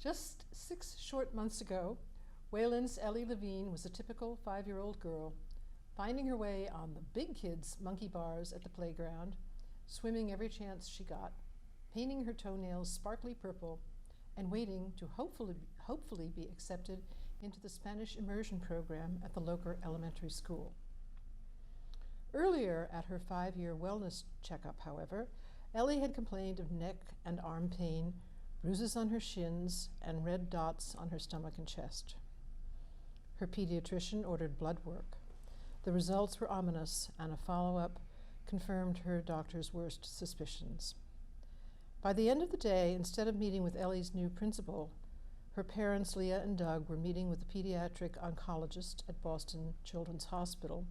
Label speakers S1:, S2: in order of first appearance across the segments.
S1: Just 6 short months ago, Wayland's Ellie Levine was a typical 5-year-old girl, finding her way on the big kids' monkey bars at the playground, swimming every chance she got, painting her toenails sparkly purple, and waiting to hopefully be accepted into the Spanish immersion program at the local elementary school. Earlier at her 5-year wellness checkup, however, Ellie had complained of neck and arm pain, bruises on her shins, and red dots on her stomach and chest. Her pediatrician ordered blood work. The results were ominous, and a follow-up confirmed her doctor's worst suspicions. By the end of the day, instead of meeting with Ellie's new principal, her parents, Leah and Doug, were meeting with the pediatric oncologist at Boston Children's Hospital,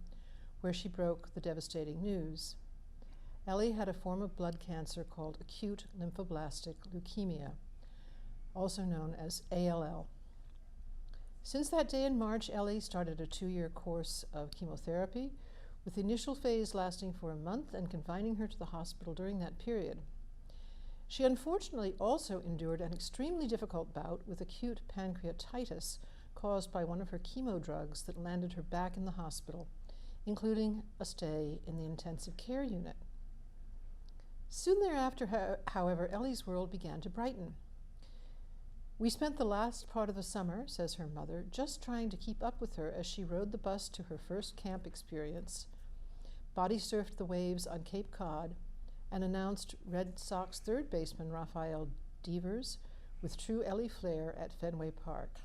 S1: where she broke the devastating news. Ellie had a form of blood cancer called acute lymphoblastic leukemia, also known as ALL. Since that day in March, Ellie started a 2-year course of chemotherapy, with the initial phase lasting for a month and confining her to the hospital during that period. She unfortunately also endured an extremely difficult bout with acute pancreatitis caused by one of her chemo drugs that landed her back in the hospital, including a stay in the intensive care unit. Soon thereafter, however, Ellie's world began to brighten. "We spent the last part of the summer," says her mother, "just trying to keep up with her as she rode the bus to her first camp experience, body surfed the waves on Cape Cod, and announced Red Sox third baseman Rafael Devers with true Ellie flair at Fenway Park.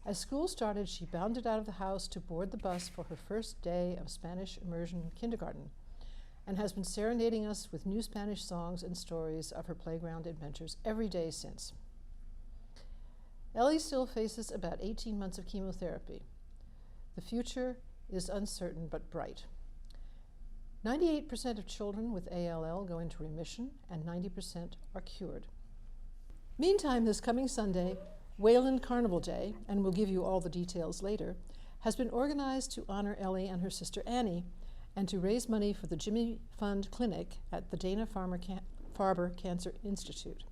S1: As school started, she bounded out of the house to board the bus for her first day of Spanish immersion kindergarten, and has been serenading us with new Spanish songs and stories of her playground adventures every day since." Ellie still faces about 18 months of chemotherapy. The future is uncertain but bright. 98% of children with ALL go into remission, and 90% are cured. Meantime, this coming Sunday, Wayland Carnival Day, and we'll give you all the details later, has been organized to honor Ellie and her sister Annie, and to raise money for the Jimmy Fund Clinic at the Dana-Farber Cancer Institute.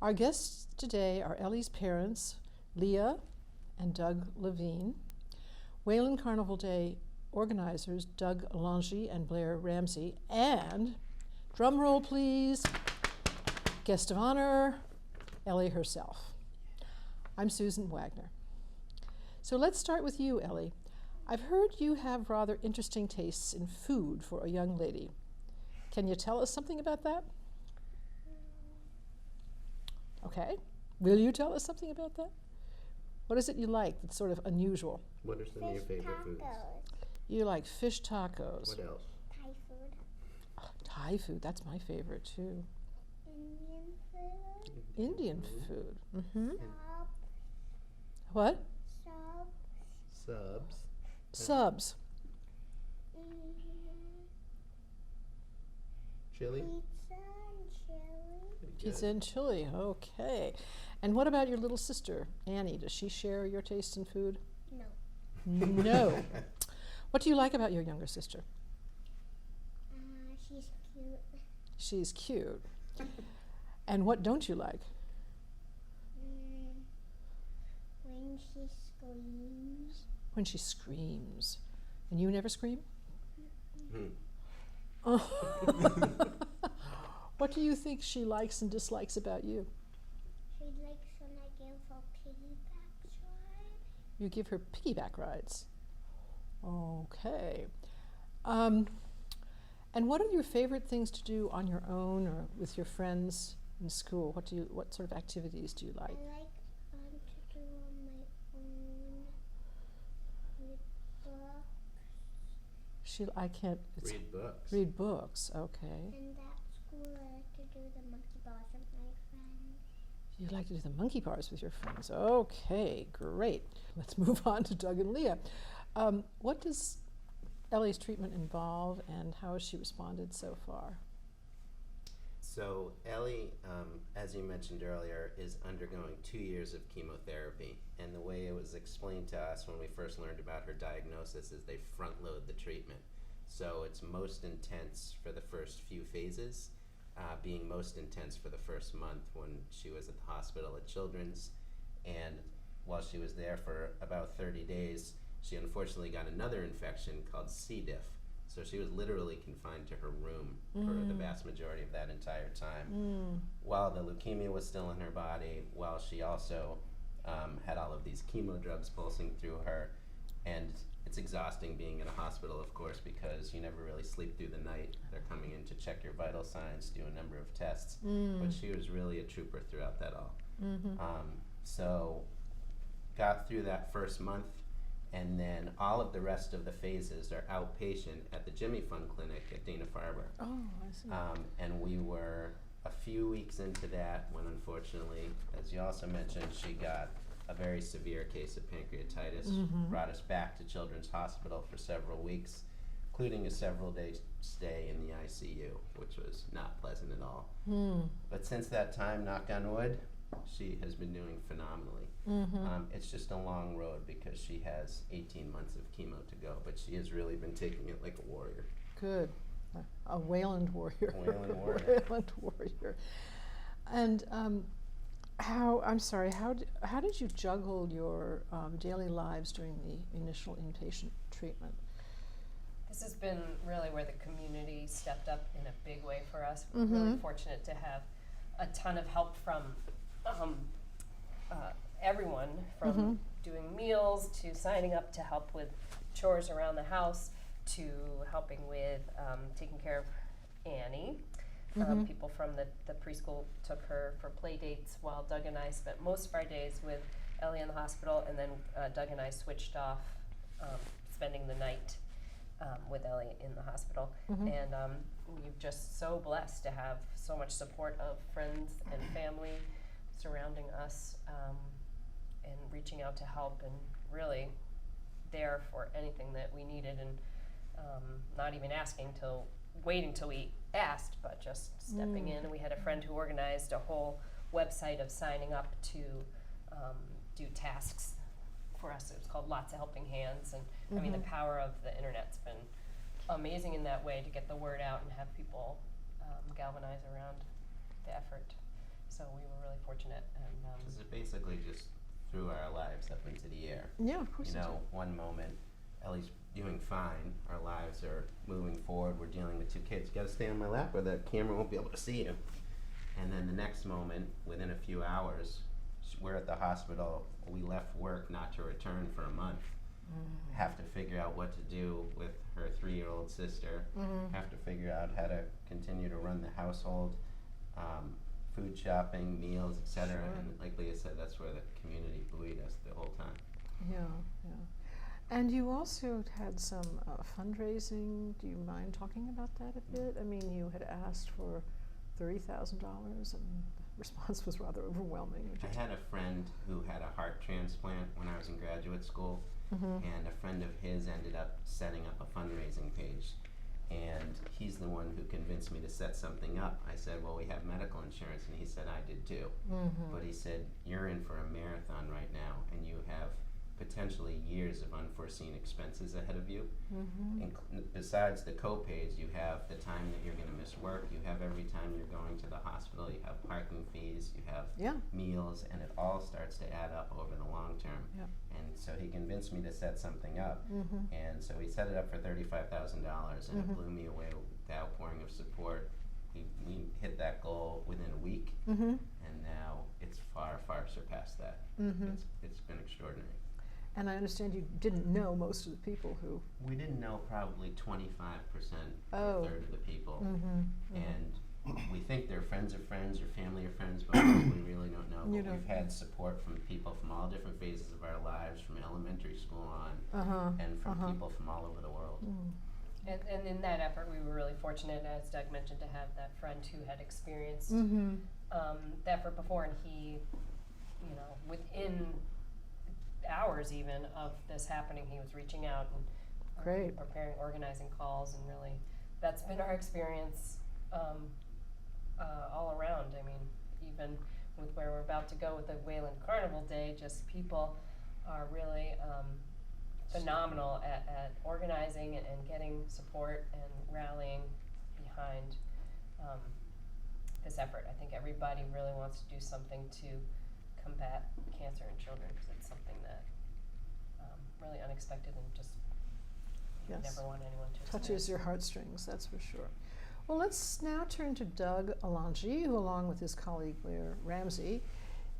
S1: Our guests today are Ellie's parents, Leah and Doug Levine, Wayland Carnival Day organizers Doug Lange and Blair Ramsey, and, drum roll please, guest of honor, Ellie herself. I'm Susan Wagner. So let's start with you, Ellie. I've heard you have rather interesting tastes in food for a young lady. Can you tell us something about that? Okay. Will you tell us something about that? What is it you like that's sort of unusual?
S2: What are some of your favorite foods?
S1: You like fish tacos.
S2: What else?
S3: Thai food.
S1: Oh, Thai food, that's my favorite too.
S3: Indian food.
S1: Indian food. Mm-hmm.
S3: Subs.
S1: What?
S2: Subs.
S1: Subs.
S2: Chili?
S1: Pizza and chili, okay. And what about your little sister, Annie? Does she share your taste in food?
S3: No.
S1: No. What do you like about your younger sister?
S3: She's cute.
S1: She's cute. And what don't you like?
S3: When she screams.
S1: When she screams. And you never scream? What do you think she likes and dislikes about you?
S3: She likes when I give her piggyback rides.
S1: You give her piggyback rides. Okay. And what are your favorite things to do on your own or with your friends in school? What sort of activities do you like?
S3: I like to do on my own with books.
S1: I can't.
S2: Read books.
S1: Read books. Okay.
S3: And at school, I like to do the monkey bars with my friends.
S1: You like to do the monkey bars with your friends. Okay, great. Let's move on to Doug and Leah. What does Ellie's treatment involve, and how has she responded so far?
S2: So Ellie, as you mentioned earlier, is undergoing 2 years of chemotherapy. And the way it was explained to us when we first learned about her diagnosis is they front load the treatment. So it's most intense for the first few phases. being most intense for the first month when she was at the hospital at Children's. And while she was there for about 30 days, she unfortunately got another infection called C. diff. So she was literally confined to her room for the vast majority of that entire time. While the leukemia was still in her body, while she also had all of these chemo drugs pulsing through her. And it's exhausting being in a hospital, of course, because you never really sleep through the night. They're coming in to check your vital signs, do a number of tests. But she was really a trooper throughout that all. So got through that first month, and then all of the rest of the phases are outpatient at the Jimmy Fund Clinic at Dana-Farber.
S1: Oh, I see.
S2: And we were a few weeks into that when, unfortunately, as you also mentioned, she got a very severe case of pancreatitis, brought us back to Children's Hospital for several weeks, including a several-day stay in the ICU, which was not pleasant at all. But since that time, knock on wood, she has been doing phenomenally. It's just a long road because she has 18 months of chemo to go, but she has really been taking it like a warrior.
S1: Good. A Wayland warrior.
S2: Wayland warrior.
S1: Wayland warrior. And how did you juggle your daily lives during the initial inpatient treatment?
S4: This has been really where the community stepped up in a big way for us. We're really fortunate to have a ton of help from everyone, from doing meals to signing up to help with chores around the house to helping with taking care of Annie. People from the preschool took her for play dates while Doug and I spent most of our days with Ellie in the hospital, and then Doug and I switched off spending the night with Ellie in the hospital. And we're just so blessed to have so much support of friends and family surrounding us and reaching out to help, and really there for anything that we needed, and not even waiting till we asked, but just stepping in. And we had a friend who organized a whole website of signing up to do tasks for us. It was called Lots of Helping Hands, and I mean, the power of the internet's been amazing in that way to get the word out and have people galvanize around the effort. So we were really fortunate. And
S2: Because it basically just threw our lives up into the air.
S1: Yeah, of course.
S2: You know, one moment, Ellie's doing fine, our lives are moving forward, we're dealing with two kids. You gotta stay on my lap or the camera won't be able to see you. And then the next moment, within a few hours, we're at the hospital, we left work not to return for a month. Have to figure out what to do with her 3-year-old sister, have to figure out how to continue to run the household, food shopping, meals, etc.
S1: Sure.
S2: And like Leah said, that's where the community buoyed us the whole time.
S1: Yeah. And you also had some fundraising. Do you mind talking about that a bit? I mean, you had asked for $30,000, and the response was rather overwhelming.
S2: I had a friend who had a heart transplant when I was in graduate school, and a friend of his ended up setting up a fundraising page. And he's the one who convinced me to set something up. I said, well, we have medical insurance, and he said, I did too. But he said, you're in for a marathon right now, and you have potentially years of unforeseen expenses ahead of you. Besides the co-pays, you have the time that you're going to miss work, you have every time you're going to the hospital, you have parking fees, you have meals, and it all starts to add up over the long term. And so he convinced me to set something up, and so we set it up for $35,000, and it blew me away with the outpouring of support. We hit that goal within a week, and now it's far, far surpassed that. It's been extraordinary.
S1: And I understand you didn't know most of the people who...
S2: We didn't know probably 25%, a third of the people. And we think they're friends of friends or family of friends, but we really don't know. But we've had support from people from all different phases of our lives, from elementary school on, and from people from all over the world.
S4: And in that effort, we were really fortunate, as Doug mentioned, to have that friend who had experienced the effort before, and he, within hours even of this happening, he was reaching out and preparing, organizing calls, and really that's been our experience all around. I mean, even with where we're about to go with the Wayland Carnival Day, just people are really phenomenal at organizing and getting support and rallying behind this effort. I think everybody really wants to do something to combat cancer in children because it's something that really unexpected and just you
S1: Yes.
S4: never want anyone to
S1: Touches
S4: experience.
S1: your heartstrings, that's for sure. Well, let's now turn to Doug Alonji, who, along with his colleague Blair Ramsey,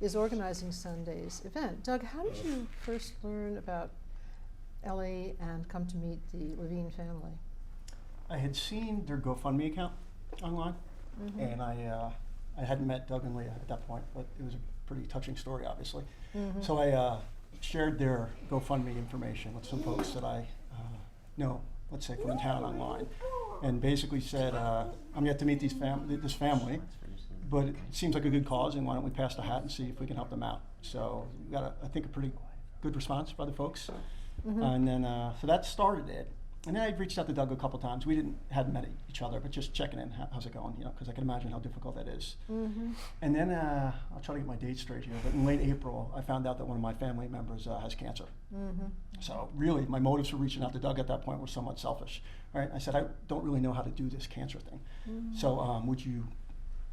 S1: is organizing Sunday's event. Doug, how did you first learn about Ellie and come to meet the Levine family?
S5: I had seen their GoFundMe account online, and I hadn't met Doug and Leah at that point, but it was a pretty touching story, obviously. So I shared their GoFundMe information with some folks that I know, let's say from the town online, and basically said, I'm yet to meet this family, but it seems like a good cause, and why don't we pass the hat and see if we can help them out. So we got, I think, a pretty good response by the folks. And then, so that started it. And then I reached out to Doug a couple times. We hadn't met each other, but just checking in. How's it going? You know, because I can imagine how difficult that is. And then I'll try to get my dates straight here. But in late April, I found out that one of my family members has cancer. So really, my motives for reaching out to Doug at that point were somewhat selfish. Right? I said, I don't really know how to do this cancer thing. So would you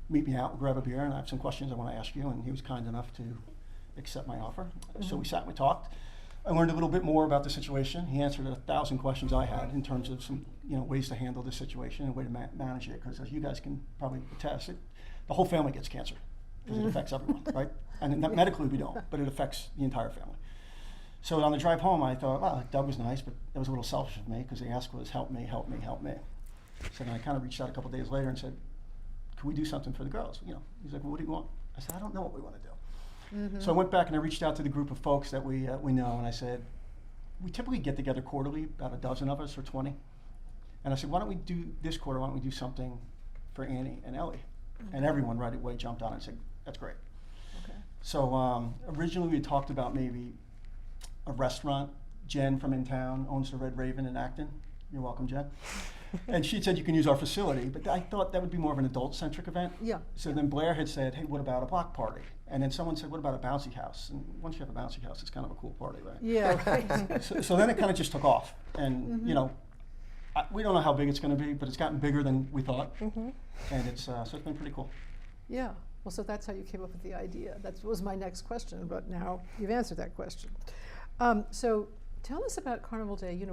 S5: meet me out and grab a beer? And I have some questions I want to ask you. And he was kind enough to accept my offer. So we sat and we talked. I learned a little bit more about the situation. He answered 1,000 questions I had in terms of some, ways to handle the situation and way to manage it. Because as you guys can probably attest, the whole family gets cancer because it affects everyone, right? And medically we don't, but it affects the entire family. So on the drive home, I thought, well, Doug was nice, but that was a little selfish of me because the ask was, help me, help me, help me. So then I kind of reached out a couple days later and said, can we do something for the girls? He's like, well, what do you want? I said, I don't know what we want to do. So I went back and I reached out to the group of folks that we know, and I said, we typically get together quarterly, about a dozen of us or 20. And I said, why don't we do this quarter, why don't we do something for Annie and Ellie? And everyone right away jumped on it and said, that's great.
S1: Okay.
S5: So originally we talked about maybe a restaurant. Jen from in town owns the Red Raven in Acton. You're welcome, Jen. And she said you can use our facility, but I thought that would be more of an adult-centric event.
S1: Yeah.
S5: So then Blair had said, hey, what about a block party? And then someone said, what about a bouncy house? And once you have a bouncy house, it's kind of a cool party, right?
S1: Yeah, right.
S5: So then it kind of just took off. And, we don't know how big it's going to be, but it's gotten bigger than we thought. And it's so it's been pretty cool.
S1: Yeah. Well, so that's how you came up with the idea. That was my next question, but now you've answered that question. So tell us about Carnival Day.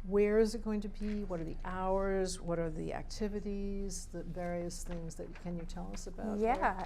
S1: Where is it going to be? What are the hours? What are the activities? The various things that can you tell us about?
S6: Yeah,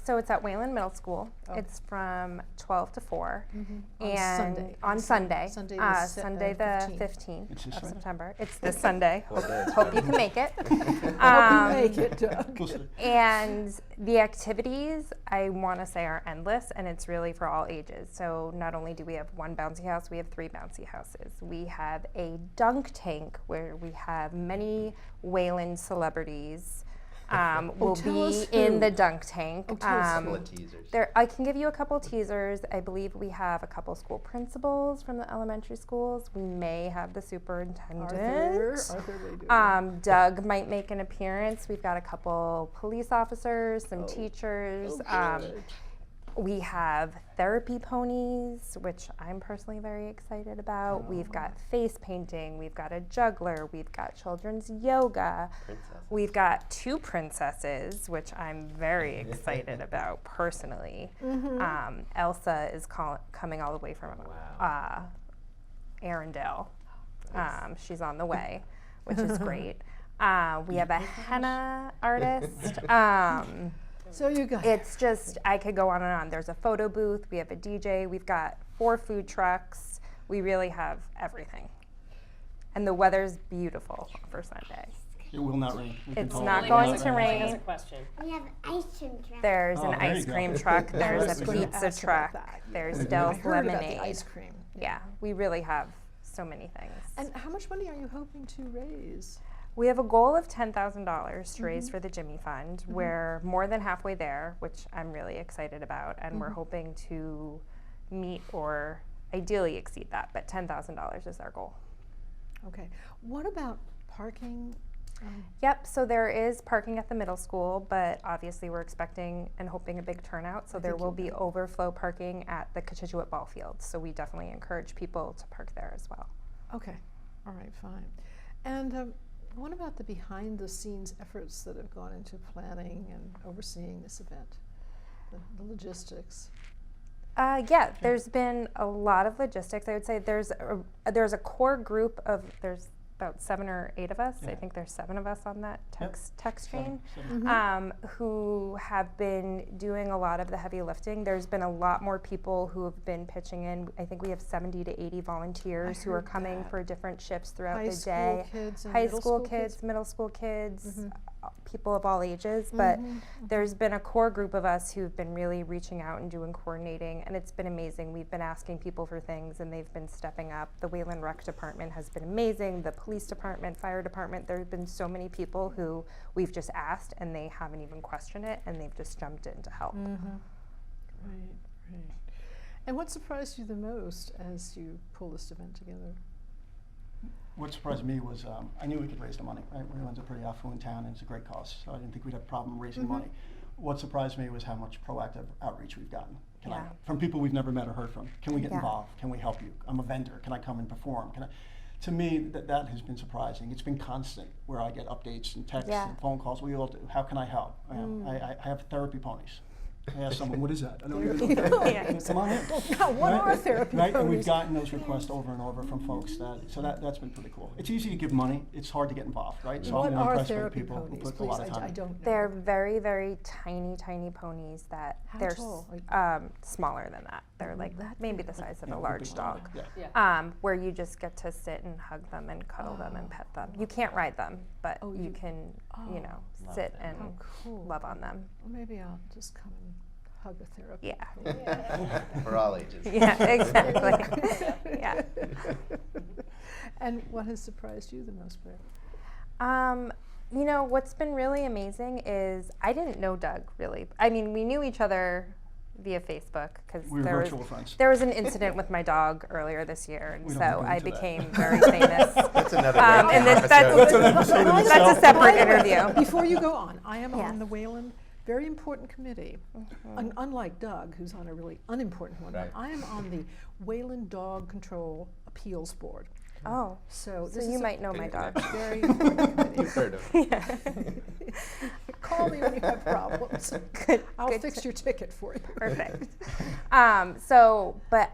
S6: so it's at Wayland Middle School.
S1: Oh.
S6: It's from 12 to 4.
S1: On
S6: And
S1: Sunday.
S6: on Sunday.
S1: Sunday the
S6: Sunday the 15th
S5: It's this
S6: of
S5: Sunday?
S6: September. It's this Sunday. Hope you can make it.
S1: Hope you make it, Doug.
S5: We'll see.
S6: And the activities, I want to say, are endless, and it's really for all ages. So not only do we have one bouncy house, we have 3 bouncy houses. We have a dunk tank where we have many Wayland celebrities will
S1: tell
S6: be
S1: us
S6: in
S1: who.
S6: the dunk tank.
S1: Oh, tell us
S2: Couple of teasers.
S6: I can give you a couple teasers. I believe we have a couple school principals from the elementary schools. We may have the superintendent.
S1: Arthur may do.
S6: Doug might make an appearance. We've got a couple police officers, some teachers.
S1: good.
S6: We have therapy ponies, which I'm personally very excited about. We've got face painting. We've got a juggler. We've got children's yoga. We've got 2 princesses, which I'm very excited about personally. Elsa is coming all the way from Arundel. She's on the way, which is great. We have a henna artist.
S1: So you guys.
S6: It's just, I could go on and on. There's a photo booth, we have a DJ, we've got 4 food trucks. We really have everything. And the weather's beautiful for Sunday.
S5: It will not rain. We can
S6: It's
S5: call it.
S6: not
S5: It will
S6: going
S5: not
S6: to
S5: rain.
S6: rain.
S4: Has a question.
S3: We have ice cream truck.
S6: There's
S5: Oh,
S6: an
S5: there you
S6: ice
S5: go.
S6: cream truck, there's
S1: I was
S6: a
S1: gonna
S6: pizza
S1: ask about
S6: truck,
S1: that.
S6: there's
S1: I
S6: Del's
S1: heard
S6: lemonade.
S1: about the ice cream.
S6: Yeah, we really have so many things.
S1: And how much money are you hoping to raise?
S6: We have a goal of $10,000 to raise for the Jimmy Fund. We're more than halfway there, which I'm really excited about, and we're hoping to meet or ideally exceed that, but $10,000 is our goal.
S1: Okay. What about parking?
S6: Yep, so there is parking at the middle school, but obviously we're expecting and hoping a big turnout, so there
S1: think
S6: will
S1: you
S6: be overflow parking at the Cochituate Ball Field, so we definitely encourage people to park there as well.
S1: Okay. All right, fine. And What about the behind-the-scenes efforts that have gone into planning and overseeing this event, the logistics?
S6: Yeah, there's been a lot of logistics. I would say there's a core group of, there's about 7 or 8 of us.
S5: Yeah.
S6: I think there's 7 of us on that text chain,
S5: Seven.
S6: who have been doing a lot of the heavy lifting. There's been a lot more people who have been pitching in. I think we have 70 to 80 volunteers who are
S1: heard
S6: coming
S1: that.
S6: for different shifts throughout
S1: High
S6: the
S1: school
S6: day.
S1: kids and
S6: High
S1: middle
S6: school kids, middle school kids, people of all ages. But there's been a core group of us who've been really reaching out and doing coordinating, and it's been amazing. We've been asking people for things, and they've been stepping up. The Wayland Rec Department has been amazing. The police department, fire department. There have been so many people who we've just asked, and they haven't even questioned it, and they've just jumped in to help.
S1: Right. And what surprised you the most as you pull this event together?
S5: What surprised me was I knew we could raise the money, right? Wayland's a pretty affluent town, and it's a great cause, so I didn't think we'd have a problem raising money. What surprised me was how much proactive outreach we've gotten. From people we've never met or heard from. Can we get involved? Can we help you? I'm a vendor. Can I come and perform? To me, that has been surprising. It's been constant, where I get updates and texts and phone calls. We all do. How can I help? I have therapy ponies. I asked someone, what is that? I don't even know what that is. Come on in.
S1: What are therapy
S5: Right, and we've
S1: ponies?
S5: gotten those requests over and over from folks. That's been pretty cool. It's easy to give money. It's hard to get involved, right? So
S1: What
S5: I'm
S1: are
S5: impressed with
S1: therapy
S5: people who
S1: ponies,
S5: put a
S1: please?
S5: lot of time.
S1: I don't know.
S6: They're very, very tiny ponies that
S1: How
S6: they're
S1: tall?
S6: smaller than that. They're like maybe the size of a large dog.
S5: Yeah.
S6: Where you just get to sit and hug them and cuddle them and pet them. You can't ride them, but you can, sit and
S1: Cool.
S6: love on them.
S1: Well, maybe I'll just come and hug a therapy.
S6: Yeah.
S2: For all ages.
S6: Yeah, exactly. Yeah.
S1: And what has surprised you the most, Blair?
S6: What's been really amazing is I didn't know Doug, really. I mean, we knew each other via Facebook because
S5: We were virtual friends.
S6: there was an incident with my dog earlier this year, and
S5: We don't
S6: so
S5: have to go
S6: I
S5: into that.
S6: became very famous.
S2: That's another
S6: And
S2: episode.
S6: that's a separate interview.
S1: Before you go on, I am
S6: Yes.
S1: on the Wayland very important committee. Unlike Doug, who's on a really unimportant one,
S2: Right.
S1: I am on the Wayland Dog Control Appeals Board.
S6: Oh,
S1: So
S6: so
S1: this
S6: you
S1: is
S6: might know my dog.
S1: a very important committee.
S2: You've heard of it.
S1: Call me when you have problems. I'll
S6: good
S1: fix your ticket for you.
S6: Perfect. But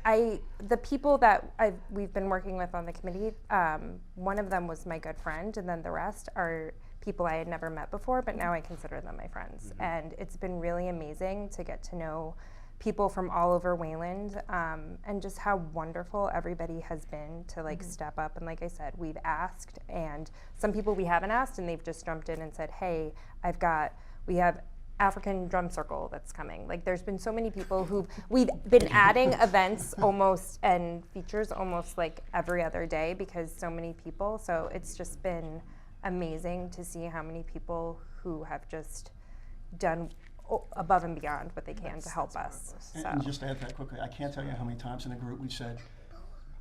S6: the people that we've been working with on the committee, one of them was my good friend, and then the rest are people I had never met before, but now I consider them my friends. And it's been really amazing to get to know people from all over Wayland, and just how wonderful everybody has been to step up. And like I said, we've asked, and some people we haven't asked, and they've just jumped in and said, hey, we have African drum circle that's coming. Like, there's been so many people we've been adding events almost and features almost like every other day because so many people. So it's just been amazing to see how many people who have just done above and beyond what they can to help us.
S5: And just to add to that quickly, I can't tell you how many times in the group we've said,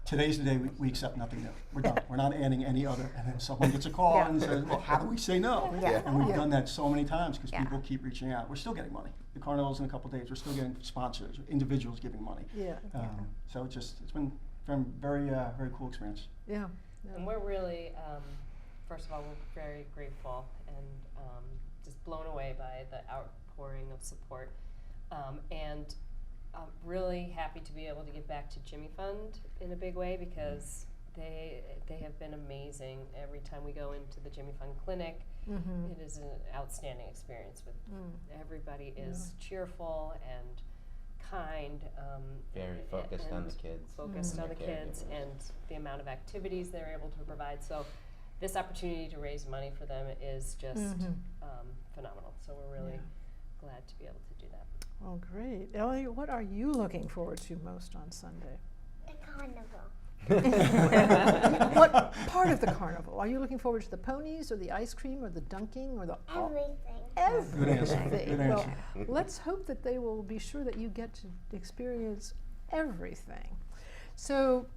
S5: today's the day we accept nothing new. We're done. We're not adding any other. And then someone gets a call and says, well, how do we say no?
S6: Yeah.
S5: And we've done that so many times because
S6: Yeah.
S5: people keep reaching out. We're still getting money. The Carnival's in a couple days. We're still getting sponsors, individuals giving money.
S1: Yeah.
S5: So it's been very, very cool experience.
S1: Yeah.
S4: And we're really, first of all, we're very grateful and just blown away by the outpouring of support. And I'm really happy to be able to give back to Jimmy Fund in a big way because they have been amazing. Every time we go into the Jimmy Fund clinic, it is an outstanding experience. With everybody is cheerful and kind.
S2: Very focused on the kids.
S4: Focused on the kids
S2: caregivers.
S4: and the amount of activities they're able to provide. So this opportunity to raise money for them is just phenomenal. So we're really glad to be able to do that.
S1: Oh, great. Ellie, what are you looking forward to most on Sunday?
S3: The carnival.
S1: What part of the carnival? Are you looking forward to the ponies or the ice cream or the dunking or the
S3: Everything.
S5: Good answer.
S1: everything?
S5: Good
S1: Well,
S5: answer.
S1: let's hope that they will be sure that you get to experience everything. So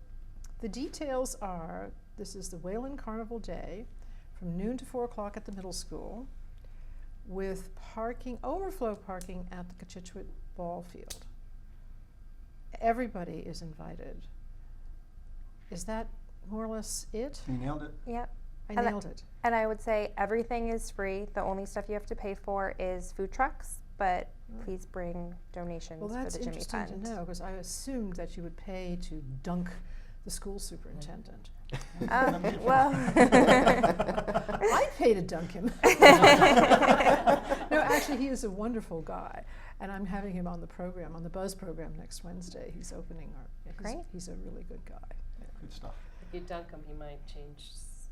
S1: the details are, this is the Wayland Carnival Day from noon to 4 o'clock at the middle school with overflow parking at the Cochituate Ball Field. Everybody is invited. Is that more or less it?
S5: You nailed it.
S6: Yep.
S1: I
S6: And
S1: nailed it.
S6: And I would say everything is free. The only stuff you have to pay for is food trucks, but please bring donations
S1: Well,
S6: for
S1: that's
S6: the Jimmy
S1: interesting
S6: Fund.
S1: to know, because I assumed that you would pay to dunk the school superintendent.
S6: Well,
S1: I'd pay to dunk him. No, actually, he is a wonderful guy, and I'm having him on the program, on the Buzz program next Wednesday. He's opening our. Yeah,
S6: Great.
S1: He's a really good guy. Yeah.
S5: Good stuff.
S4: If you dunk him, he might change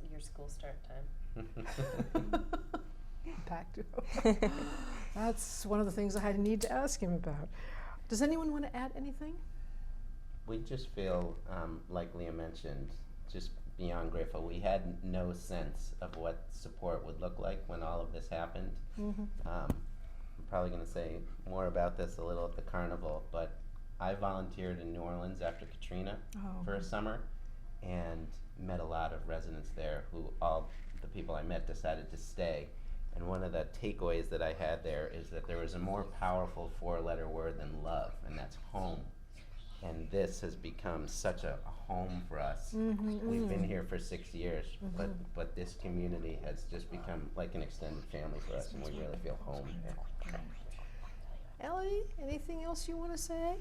S4: your school start time.
S1: Back to. That's one of the things I need to ask him about. Does anyone want to add anything?
S2: We just feel, like Leah mentioned, just beyond grateful. We had no sense of what support would look like when all of this happened. I'm probably going to say more about this a little at the Carnival, but I volunteered in New Orleans after Katrina for a summer and met a lot of residents there who all the people I met decided to stay. And one of the takeaways that I had there is that there was a more powerful 4-letter word than love, and that's home. And this has become such a home for us. We've been here for 6 years, but this community has just become like an extended family for us, and we really feel home here.
S1: Ellie, anything else you want to say?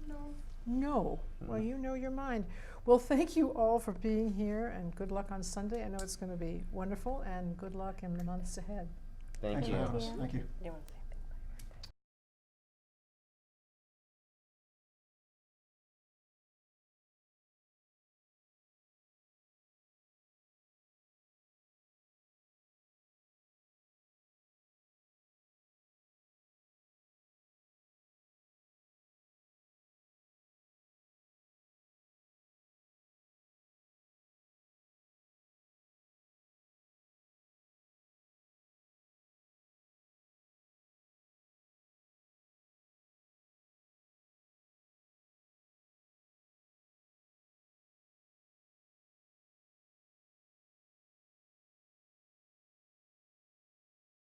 S3: No.
S1: No. Well, you know your mind. Well, thank you all for being here, and good luck on Sunday. I know it's going to be wonderful, and good luck in the months ahead.
S2: Thank
S5: Thanks
S2: you.
S5: for having us. Thank you.
S4: You want to